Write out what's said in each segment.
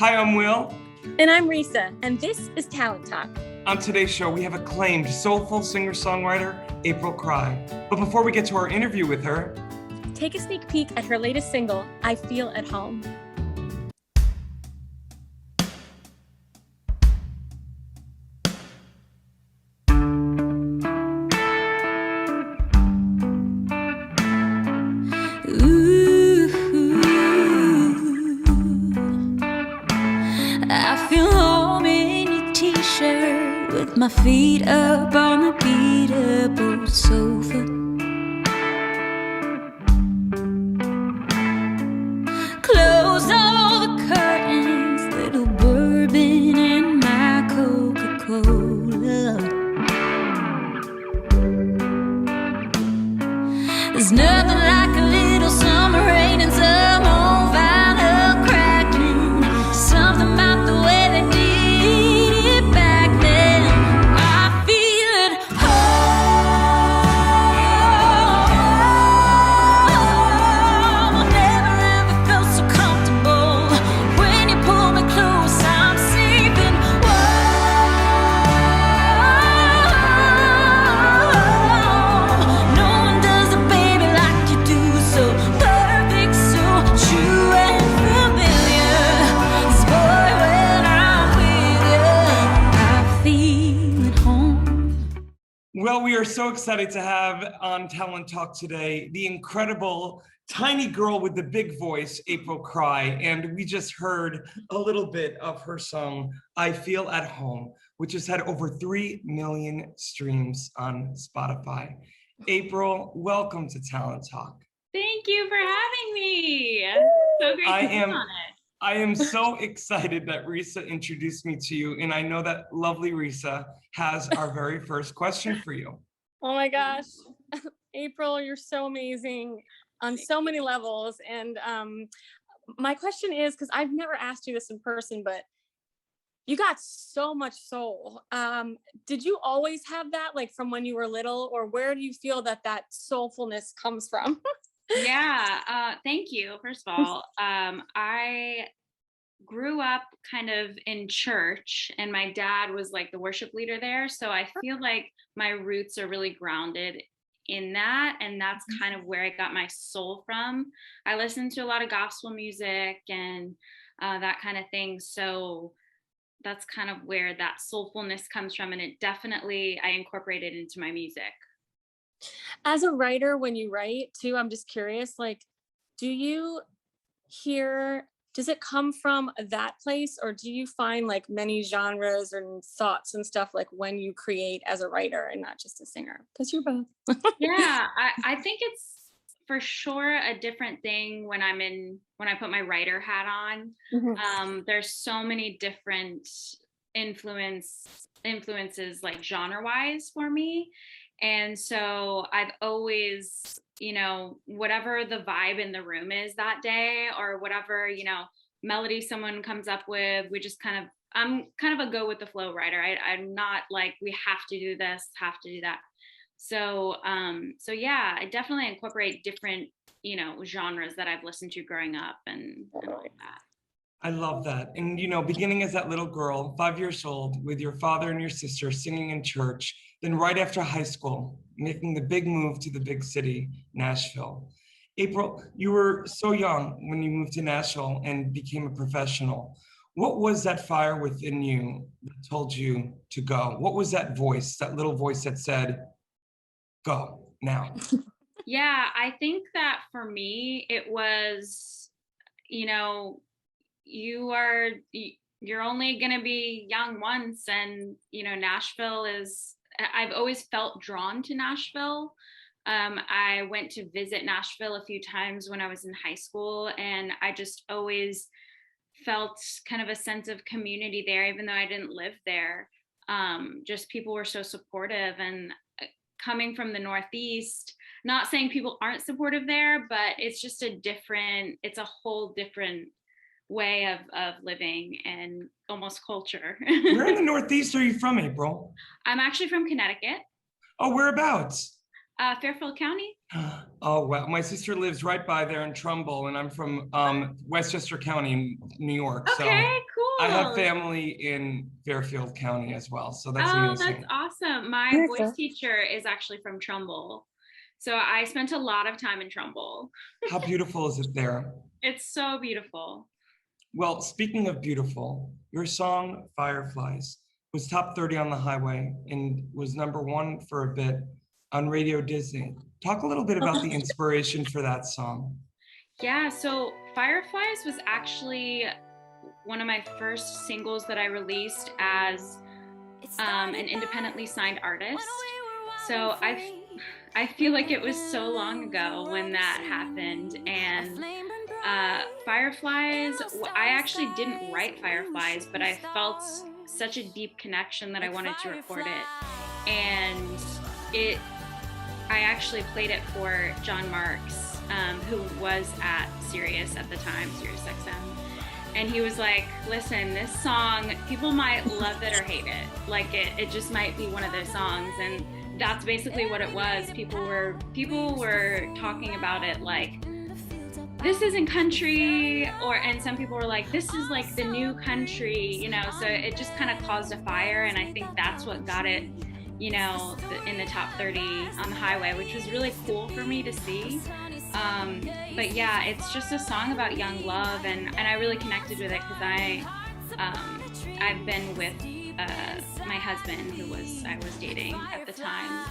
Hi, I'm Will. And I'm Risa, and this is Talent Talk. On today's show, we have acclaimed soulful singer-songwriter April Kry. But before we get to our interview with her, take a sneak peek at her latest single, I Feel at Home. I feel home in your t-shirt with my feet up on the beatable sofa. Close all the curtains, little bourbon and my Coca-Cola. There's nothing like a little summer rain and some old vinyl cracking. Something about the way they did it back then. I feel at home. I never ever felt so comfortable. When you pull me close, I'm safe and warm. No one does a baby like you do, so perfect, so true and familiar. This boy, when I'm with you, I feel at home. well, we are so excited to have on Talent Talk today the incredible tiny girl with the big voice, April Kry. And we just heard a little bit of her song, I Feel at Home, which has had over 3 million streams on Spotify. April, welcome to Talent Talk. Thank you for having me. So great I to be am- on it. I am so excited that Risa introduced me to you, and I know that lovely Risa has our very first question for you. Oh my gosh. April, you're so amazing on so many levels. And my question is, because I've never asked you this in person, but you got so much soul. Did you always have that, like from when you were little, or where do you feel that soulfulness comes from? Yeah, thank you. First of all, I grew up kind of in church, and my dad was like the worship leader there. So I feel like my roots are really grounded in that, and that's kind of where I got my soul from. I listened to a lot of gospel music and that kind of thing. So that's kind of where that soulfulness comes from, and it definitely I incorporate it into my music. As a writer, when you write too, I'm just curious, like, do you hear, does it come from that place, or do you find like many genres and thoughts and stuff like when you create as a writer and not just a singer? Because you're both. Yeah, I think it's for sure a different thing when I put my writer hat on. There's so many different influences like genre wise for me. And so I've always, whatever the vibe in the room is that day, or whatever, melody someone comes up with, I'm kind of a go with the flow writer. I'm not like, we have to do this, have to do that. So yeah, I definitely incorporate different, genres that I've listened to growing up and all that. I love that. And, beginning as that little girl, 5 years old, with your father and your sister singing in church, then right after high school, making the big move to the big city, Nashville. April, you were so young when you moved to Nashville and became a professional. What was that fire within you that told you to go? What was that voice, that little voice that said, go now? Yeah, I think that for me, it was, you're only going to be young once, and Nashville is, I've always felt drawn to Nashville. I went to visit Nashville a few times when I was in high school, and I just always felt kind of a sense of community there, even though I didn't live there. Just people were so supportive, and coming from the Northeast, not saying people aren't supportive there, but it's just it's a whole different way of living and almost culture. Where in the Northeast are you from, April? I'm actually from Connecticut. Oh, whereabouts? Fairfield County. Oh, wow. My sister lives right by there in Trumbull, and I'm from Westchester County in New York. Okay, So I have family in Fairfield County as well, so that's amazing. That's awesome. My Risa. voice teacher is actually from Trumbull. So I spent a lot of time in Trumbull. How beautiful is it there? It's so beautiful. Well, speaking of beautiful, your song Fireflies was top 30 on the highway and was #1 for a bit on Radio Disney. Talk a little bit about the inspiration for that song. Yeah, so Fireflies was actually one of my first singles that I released as an independently signed artist. So I feel like it was so long ago when that happened. And Fireflies, I actually didn't write Fireflies, but I felt such a deep connection that I wanted to record it. And I actually played it for John Marks, who was at Sirius at the time, Sirius XM. And he was like, listen, this song, people might love it or hate it. Like it just might be one of those songs. And that's basically what it was. People were talking about it like, this isn't country, and some people were like, this is like the new country, you know, so it just kind of caused a fire. And I think that's what got it, you know, in the top 30 on the highway, which was really cool for me to see. But yeah, it's just a song about young love, and I really connected with it because I've been with my husband, who I was dating at the time,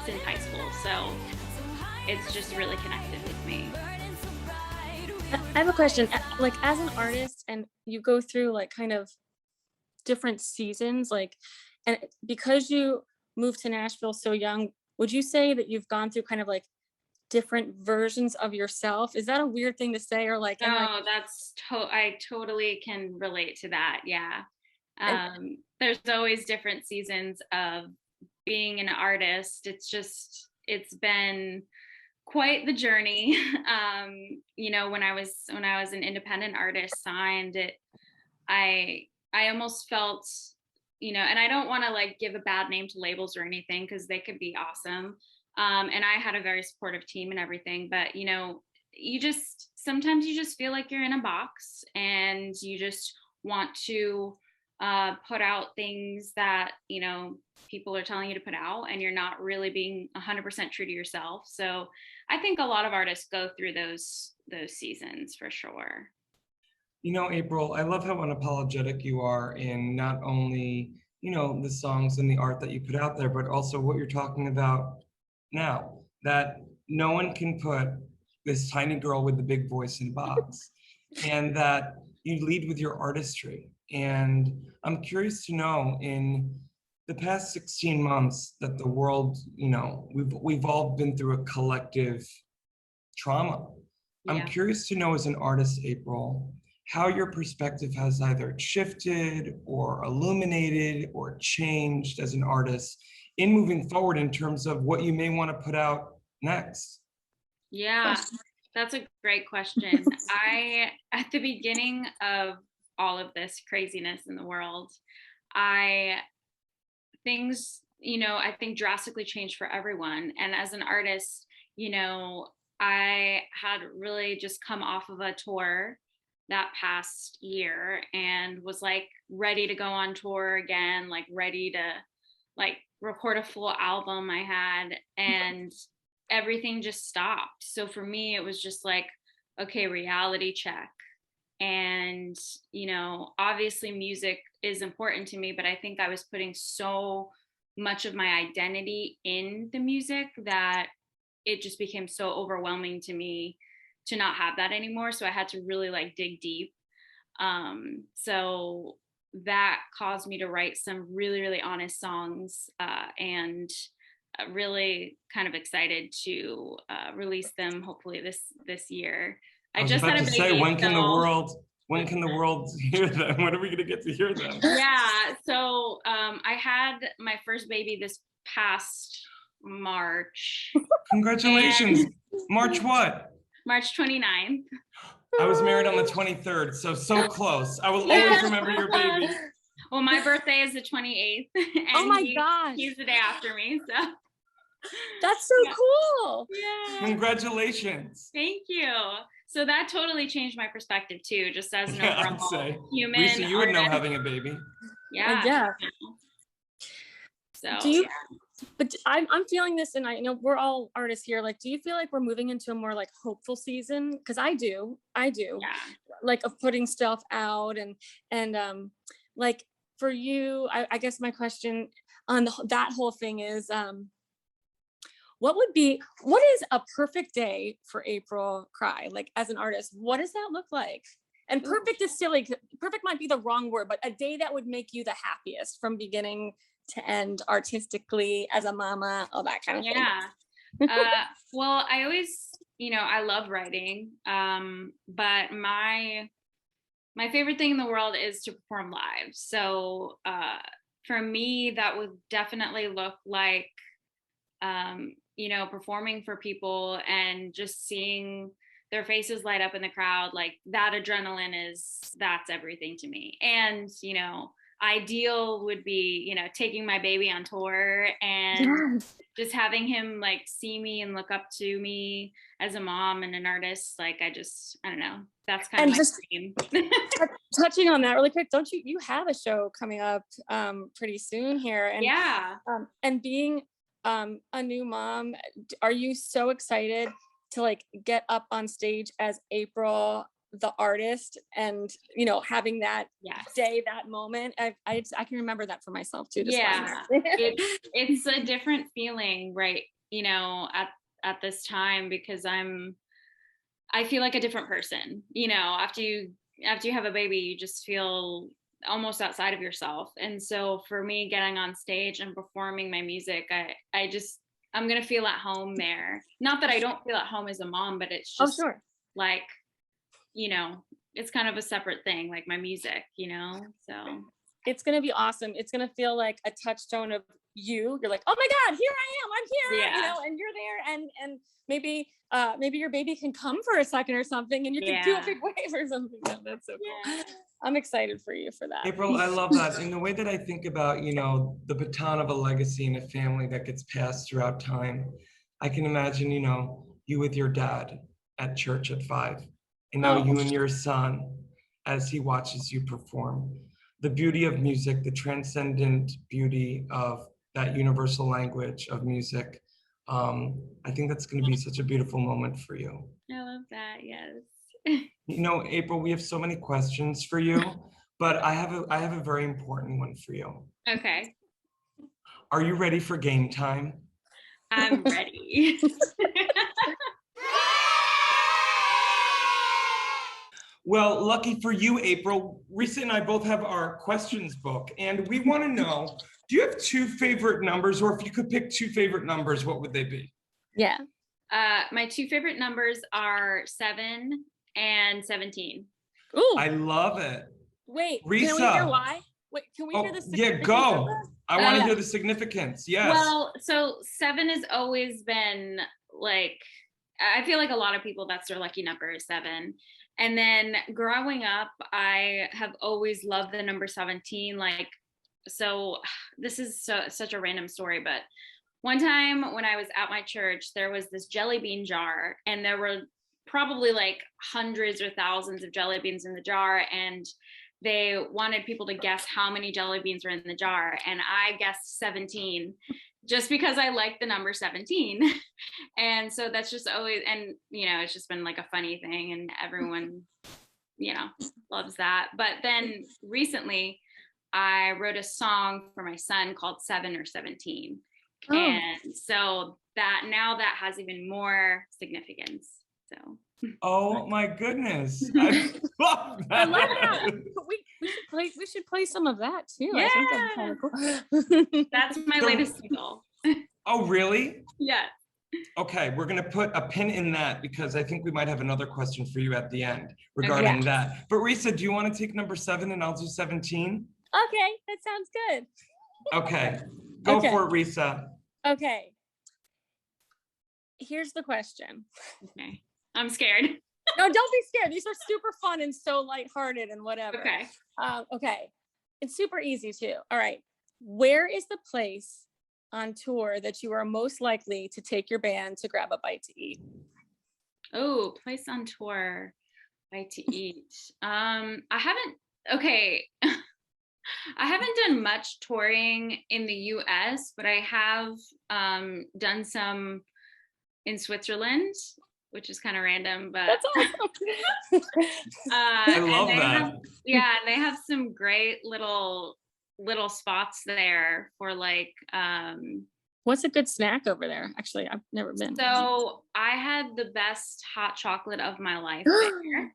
since high school, so it's just really connected with me. I have a question. Like, as an artist, and you go through like kind of different seasons, like, and because you moved to Nashville so young, would you say that you've gone through kind of like different versions of yourself? Is that a weird thing to say, or like? No, I totally can relate to that. Yeah. There's always different seasons of being an artist. It's been quite the journey. You know, when I was an independent artist signed, I almost felt, you know, and I don't want to like give a bad name to labels or anything, because they could be awesome. And I had a very supportive team and everything, but you know, sometimes you just feel like you're in a box, and you just want to put out things that, you know, people are telling you to put out, and you're not really being 100% true to yourself. So I think a lot of artists go through those seasons for sure. You know, April, I love how unapologetic you are in not only, you know, the songs and the art that you put out there, but also what you're talking about now, that no one can put this tiny girl with the big voice in a box, and that you lead with your artistry. And I'm curious to know, in the past 16 months that the world, you know, we've all been through a collective trauma. Yeah. I'm curious to know, as an artist, April, how your perspective has either shifted or illuminated or changed as an artist in moving forward in terms of what you may want to put out next. Yeah, that's a great question. At the beginning of all of this craziness in the world, things, you know, I think drastically changed for everyone. And as an artist, you know, I had really just come off of a tour that past year and was like ready to go on tour again, like ready to like record a full album I had, and everything just stopped. So for me, it was just like, okay, reality check. And, you know, obviously music is important to me, but I think I was putting so much of my identity in the music that it just became so overwhelming to me to not have that anymore. So I had to really like dig deep. So that caused me to write some really, really honest songs, and really kind of excited to release them hopefully this year. I was about to say, when can the world hear them? When are we going to get to hear them? Yeah, so I had my first baby this past March. Congratulations. March what? March 29th. I was married on the 23rd, so close. I will always remember your baby. Well, my birthday is the 28th. And oh my gosh. He's the day after me, so. That's so cool. Yeah. Congratulations. Thank you. So that totally changed my perspective too, just as an Yeah, I'd overall say. human. Risa, you would know artist. having a baby. Yeah. Yeah. So Do you, yeah. but I'm feeling this, and I know we're all artists here. Like, do you feel like we're moving into a more like hopeful season? Because I do, Yeah. like, of putting stuff out, and like for you, I guess my question on that whole thing is, what is a perfect day for April Kry? Like, as an artist, what does that look like? And perfect is silly. Perfect might be the wrong word, but a day that would make you the happiest from beginning to end, artistically, as a mama, all that kind of thing. Yeah. Well, I always, I love writing. But my favorite thing in the world is to perform live. So for me, that would definitely look like, performing for people and just seeing their faces light up in the crowd. Like, that adrenaline that's everything to me. And, ideal would be, taking my baby on tour and just having him like see me and look up to me as a mom and an artist. Like, I don't know. That's kind of my dream. Touching on that really quick, don't you have a show coming up pretty soon here? And yeah. And being a new mom, are you so excited to like get up on stage as April the artist, and having that day, that moment? I can remember that for myself too. It's a different feeling, right? At this time, because I feel like a different person. After you have a baby, you just feel almost outside of yourself. And so for me, getting on stage and performing my music, I'm gonna feel at home there. Not that I don't feel at home as a mom, but it's just like, it's kind of a separate thing, like my music, so it's gonna be awesome. It's gonna feel like a touchstone of you. You're like, oh my God, here I am, I'm here, and you're there, and maybe your baby can come for a second or something, and you can do a big wave or something. That's so cool. I'm excited for you for that. April, I love that. In the way that I think about, the baton of a legacy in a family that gets passed throughout time, I can imagine, you with your dad at church at 5, and now you and your son as he watches you perform. The beauty of music, the transcendent beauty of that universal language of music. I think that's going to be such a beautiful moment for you. I love that. Yes. April, we have so many questions for you, but I have a very important one for you. Okay. Are you ready for game time? I'm ready. Well, lucky for you, April, Risa and I both have our questions book, and we want to know, do you have 2 favorite numbers, or if you could pick 2 favorite numbers, what would they be? Yeah. My 2 favorite numbers are 7 and 17. Ooh. I love it. Wait, Risa. Can we hear why? Wait, can we hear the significance? Yeah, go. I want to hear the significance. Yes. Well, so 7 has always been like, I feel like a lot of people, that's their lucky number is 7. And then growing up, I have always loved the number 17. Like, so this is such a random story, but one time when I was at my church, there was this jelly bean jar, and there were probably like hundreds or thousands of jelly beans in the jar, and they wanted people to guess how many jelly beans were in the jar, and I guessed 17 just because I like the number 17. And so that's just always, and it's just been like a funny thing, and everyone loves that. But then recently I wrote a song for my son called 7 or 17. And so that has even more significance. So oh my goodness. I love that. I love that. We should play some of that too. Yeah. I think that's kind of cool. That's my latest single. Oh, really? Yeah. Okay, we're going to put a pin in that, because I think we might have another question for you at the end regarding that. But Risa, do you want to take number 7 and I'll do 17? Okay, that sounds good. Okay, go for it, Risa. Okay. Here's the question. Okay. I'm scared. No, don't be scared. These are super fun and so lighthearted and whatever. Okay. Okay. It's super easy too. All right. Where is the place on tour that you are most likely to take your band to grab a bite to eat? Oh, place on tour, like to eat. I haven't, okay. I haven't done much touring in the US, but I have done some in Switzerland, which is kind of random, but That's awesome. I love that. Yeah, and they have some great little spots there for like What's a good snack over there? Actually, I've never been. so I had the best hot chocolate of my life there.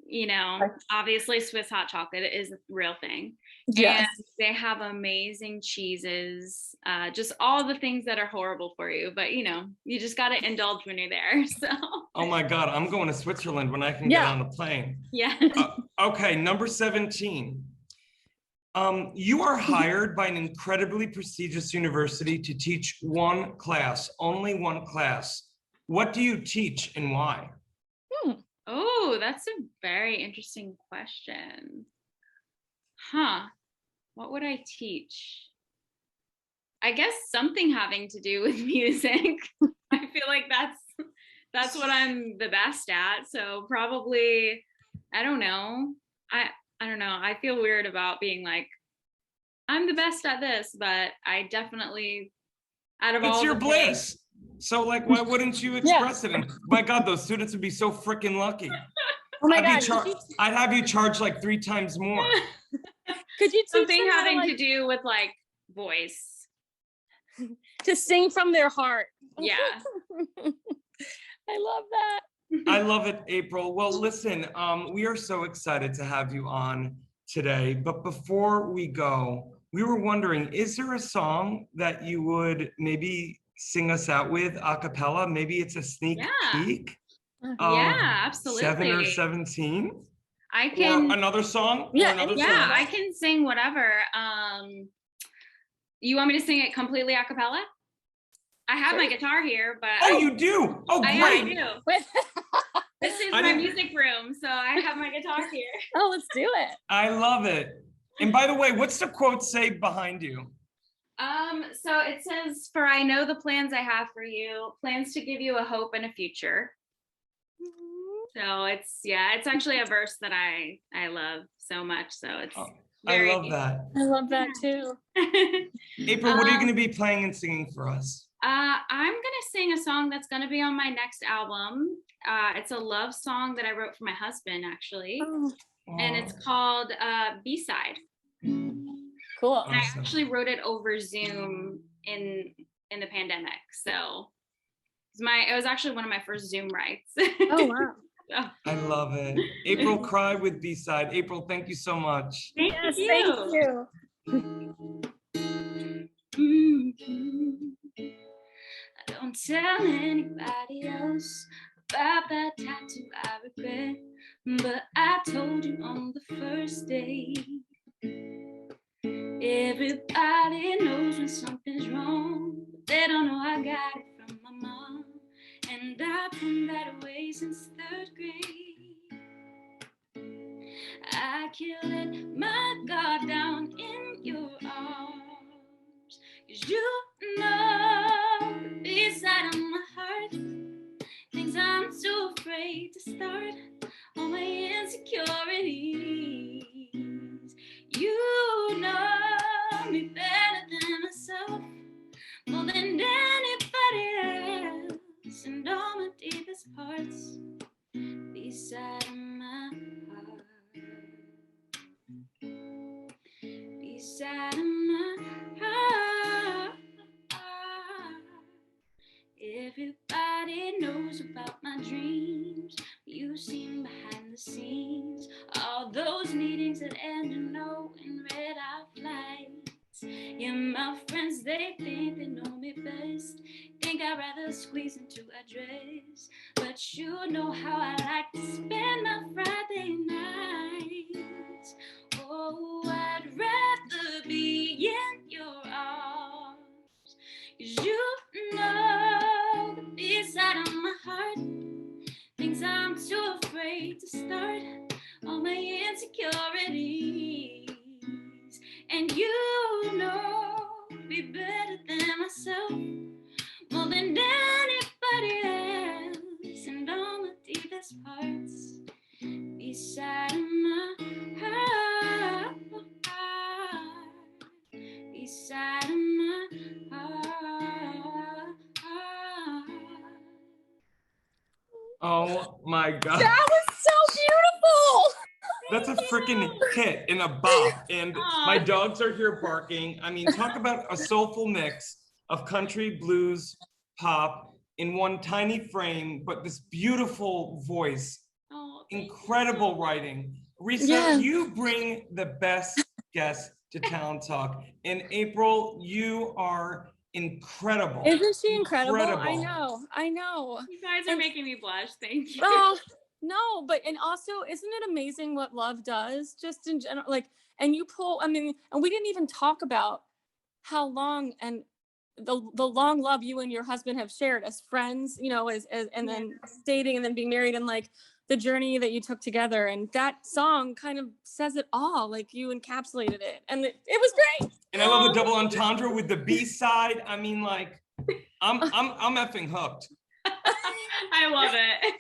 You know, obviously Swiss hot chocolate is a real thing. Yes. And they have amazing cheeses, just all the things that are horrible for you, but you know, you just got to indulge when you're there. So Oh my God, I'm going to Switzerland when I can get on a plane. yeah. Okay, number 17. You are hired by an incredibly prestigious university to teach one class, only one class. What do you teach and why? Oh, that's a very interesting question. Huh. What would I teach? I guess something having to do with music. I feel like that's what I'm the best at. So probably, I don't know. I don't know. I feel weird about being like, I'm the best at this, but I definitely, out of all It's your the bliss. things, So like, why wouldn't you express it? And my God, those students would be so freaking lucky. Oh my God. I'd have you charge like 3 times more. Could you teach something them how having to, to do with like voice. to sing from their heart? Yeah. I love that. I love it, April. Well, listen, we are so excited to have you on today. But before we go, we were wondering, is there a song that you would maybe sing us out with a cappella? Maybe it's a sneak peek of Yeah, absolutely. 7 or 17? I can. Or another song? Yeah, Or another Yeah, song? I can sing whatever. You want me to sing it completely a cappella? I have my guitar here, but Oh, you do? Oh, great. I do. Wait. This is I my didn't- music room, so I have my guitar here. Oh, let's do it. I love it. And by the way, what's the quote say behind you? So it says, "For I know the plans I have for you, plans to give you a hope and a future." So it's actually a verse that I love so much. So it's I love that. I love that too. April, what are you going to be playing and singing for us? I'm gonna sing a song that's gonna be on my next album. It's a love song that I wrote for my husband, actually, and it's called B-Side. Cool. And I actually wrote it over Zoom in the pandemic, so it was actually one of my first Zoom writes. Oh wow. So. I love it. April Kry with B-Side. April, thank you so much. Thank you. Thank you. Don't tell anybody else about that tattoo I regret, but I told you on the first day. Everybody knows when something's wrong, but they don't know I got it from my mom, and I've been that way since 3rd grade. I can't let my guard down in your arms, 'cause you know beside of my heart, things I'm too afraid to start, all my insecurities. You know me better than myself, more than anybody else, and all my deepest parts beside of my heart. Beside of my heart. Everybody knows about my dreams. You've seen behind the scenes, all those meetings that end in no and red-eye flights. Yeah, my friends, they think they know me best, think I'd rather squeeze into a dress, but you know how I like to spend my Friday nights. Oh, I'd rather be in your arms, 'cause you know that beside of my heart, things I'm too afraid to start, all my insecurities. And you know me better than myself, more than anybody else, best parts beside my heart, beside my heart. Oh my God. That was so beautiful. That's a freaking hit and a bop. And my dogs are here barking. I mean, talk about a soulful mix of country, blues, pop in one tiny frame, but this beautiful voice, incredible writing. Risa, Yeah. you bring the best guests to Talent Talk. And April, you are incredible. Isn't she incredible? I Incredible. know. You guys are making me blush. Thank you. Oh, no, but and also, isn't it amazing what love does just in general? Like, and you pull, I mean, and we didn't even talk about how long and the long love you and your husband have shared as friends, you know, as and then dating and then being married, and like the journey that you took together. And that song kind of says it all. Like, you encapsulated it, and it was great. And I love the double entendre with the B side. I mean, like, I'm effing hooked. I love it.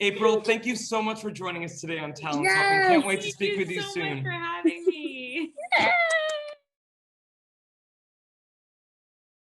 April, thank you so much for joining us today on Talent Talk. Yes. And can't wait to Thank speak with you so soon. much for having me. Yeah.